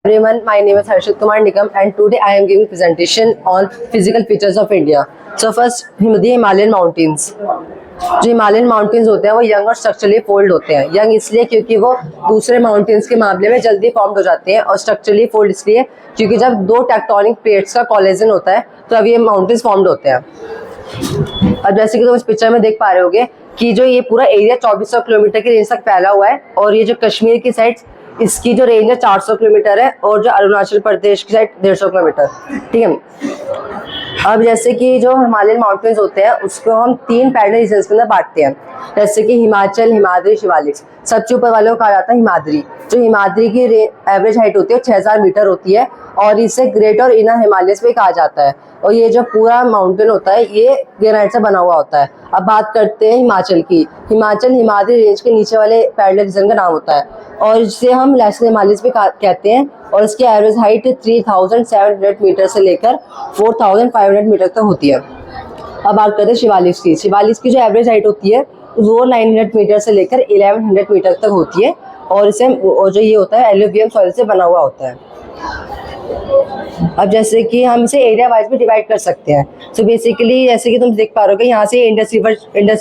Everyone, my name is Harshit Kumar Nikam and today I am giving presentation on physical features of India. So first, the Himalayan mountains. जो Himalayan mountains होते हैं वो young और structurally fold होते हैं। Young इसलिए क्योंकि वो दूसरे माउंटेन्स के मामले में जल्दी फॉर्म्ड हो जाते हैं, और स्ट्रक्चरली फोल्ड इसलिए क्योंकि जब दो टेक्टोनिक प्लेट्स का कोलिजन होता है तो अब ये माउंटेन्स फॉर्म्ड होते हैं। अब जैसे कि तुम इस पिक्चर में देख पा रहे होगे कि जो ये पूरा एरिया 2400 किलोमीटर की रेंज तक फैला हुआ है, और ये जो कश्मीर की साइड इसकी जो रेंज है 400 किलोमीटर है, और जो अरुणाचल प्रदेश की साइड 150 किलोमीटर। ठीक है। अब जैसे कि जो हिमालयन माउंटेन्स होते हैं उसको हम 3 पैरेलल रीजन्स के अंदर बांटते हैं, जैसे कि हिमाचल, हिमाद्री, शिवालिक। सबसे ऊपर वाले को कहा जाता है हिमाद्री। जो हिमाद्री की एवरेज हाइट होती है 6000 मीटर होती है, और इसे ग्रेट और इनर हिमालयस भी कहा जाता है। और ये जो पूरा माउंटेन होता है ये ग्रेनाइट से बना हुआ होता है। अब बात करते हैं हिमाचल की। हिमाचल हिमाद्री रेंज के नीचे वाले पैरेलल रीजन का नाम होता है, और इसे हम लेसर हिमालयस भी कहते हैं, और इसकी एवरेज हाइट 3700 मीटर से लेकर 4500 मीटर तक होती है। अब बात करते हैं शिवालिक की। शिवालिक की जो एवरेज हाइट होती है वो 900 मीटर से लेकर 1100 मीटर तक होती है, और इसे जो ये होता है एलुवियल सॉइल से बना हुआ होता है। अब जैसे कि हम इसे एरिया वाइज भी डिवाइड कर सकते हैं। सो बेसिकली जैसे कि तुम देख पा रहे हो, यहाँ से इंडस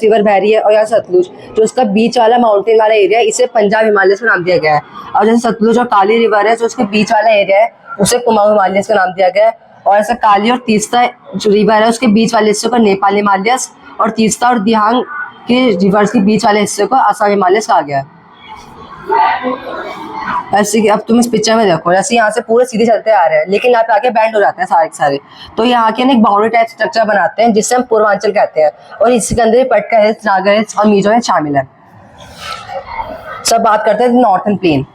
रिवर बह रही है, और यहाँ सतलुज जो उसका बीच वाला माउंटेन वाला एरिया है इसे पंजाब हिमालयस का नाम दिया गया है। और जैसे सतलुज और काली रिवर है जो उसके बीच वाला एरिया है उसे कुमाऊं हिमालयस का नाम दिया गया है। और ऐसा काली और तीस्ता जो रिवर है उसके बीच वाले हिस्से को नेपाल हिमालयस, और तीस्ता और दिहांग के रिवर्स के बीच वाले हिस्से को असम हिमालयस कहा गया है। ऐसे कि अब तुम इस पिक्चर में देखो, जैसे यहाँ से पूरे सीधे चलते आ रहे हैं लेकिन यहाँ पे आके बैंड हो जाते हैं सारे के सारे, तो यहाँ के एक बाउंड्री टाइप स्ट्रक्चर बनाते हैं जिससे हम पूर्वांचल कहते हैं, और इसके अंदर पटका हिल्स, नागर हिल्स और मिजो हिल्स शामिल है। सब बात करते हैं नॉर्थन प्लेन।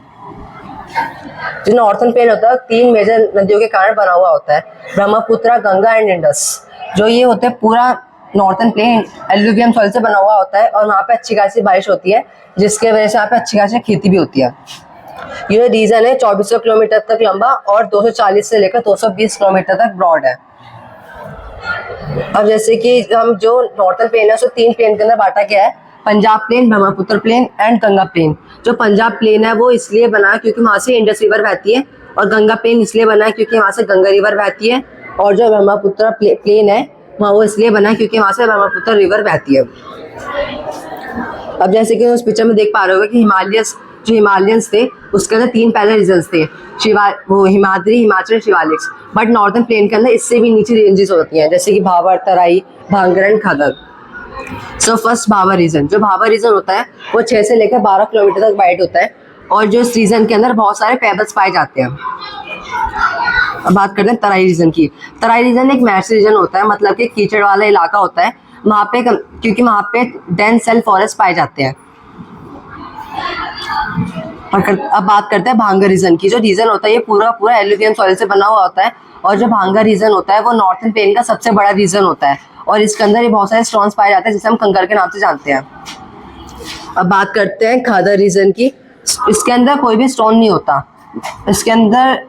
जो नॉर्थन प्लेन होता है 3 मेजर नदियों के कारण बना हुआ होता है, ब्रह्मपुत्र, गंगा एंड इंडस। जो ये होते हैं पूरा नॉर्थन प्लेन एलुवियल सॉइल से बना हुआ होता है, और वहाँ पे अच्छी खासी बारिश होती है जिसके वजह से यहाँ पे अच्छी खासी खेती भी होती है। ये रीजन है 2400 किलोमीटर तक लंबा और 240 से लेकर 220 किलोमीटर तक ब्रॉड है। अब जैसे कि हम जो नॉर्थन प्लेन है उसको 3 प्लेन के अंदर बांटा गया है, Punjab plain, Brahmaputra plain and Ganga plain. जो पंजाब प्लेन है वो इसलिए बना है क्योंकि वहाँ से इंडस रिवर बहती है, और गंगा प्लेन इसलिए बना है क्योंकि वहाँ से गंगा रिवर बहती है, और जो ब्रह्मपुत्र प्लेन है वहाँ वो इसलिए बना है क्योंकि वहाँ से ब्रह्मपुत्र रिवर बहती है। अब जैसे कि उस पिक्चर में देख पा रहे हो कि जो हिमालयंस थे उसके अंदर 3 पैरेलल रीजन्स थे, Himadri, Himachal, Shivalik. But northern plain के अंदर इससे भी नीचे रेंजेस होती हैं, जैसे कि Bhabar, Terai, Bhangar and Khadar. So first Bhabar region. जो भाबर रीजन होता है वो 6 से लेकर 12 किलोमीटर तक वाइड होता है, और जो इस रीजन के अंदर बहुत सारे पेबल्स पाए जाते हैं। अब बात करते हैं तराई रीजन की। तराई रीजन एक मैर्स रीजन होता है, मतलब कि कीचड़ वाला इलाका होता है वहाँ पे, क्योंकि वहाँ पे डेंस सेल फॉरेस्ट पाए जाते हैं। अब बात करते हैं भांगर रीजन की। जो रीजन होता है ये पूरा एलुवियल सॉइल से बना हुआ होता है, और जो भांगर रीजन होता है वो नॉर्थन प्लेन का सबसे बड़ा रीजन होता है, और इसके अंदर ये बहुत सारे स्टोन्स पाए जाते हैं जिसे हम कंकर के नाम से जानते हैं। अब बात करते हैं खादर रीजन की। इसके अंदर कोई भी स्टोन नहीं होता। इसके अंदर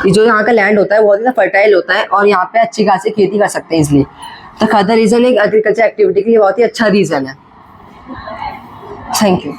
जो यहाँ का लैंड होता है बहुत ही फर्टाइल होता है, और यहाँ पे अच्छी खासी खेती कर सकते हैं इसलिए। तो खादर रीजन एक एग्रीकल्चर एक्टिविटी के लिए बहुत ही अच्छा रीजन है। Thank you.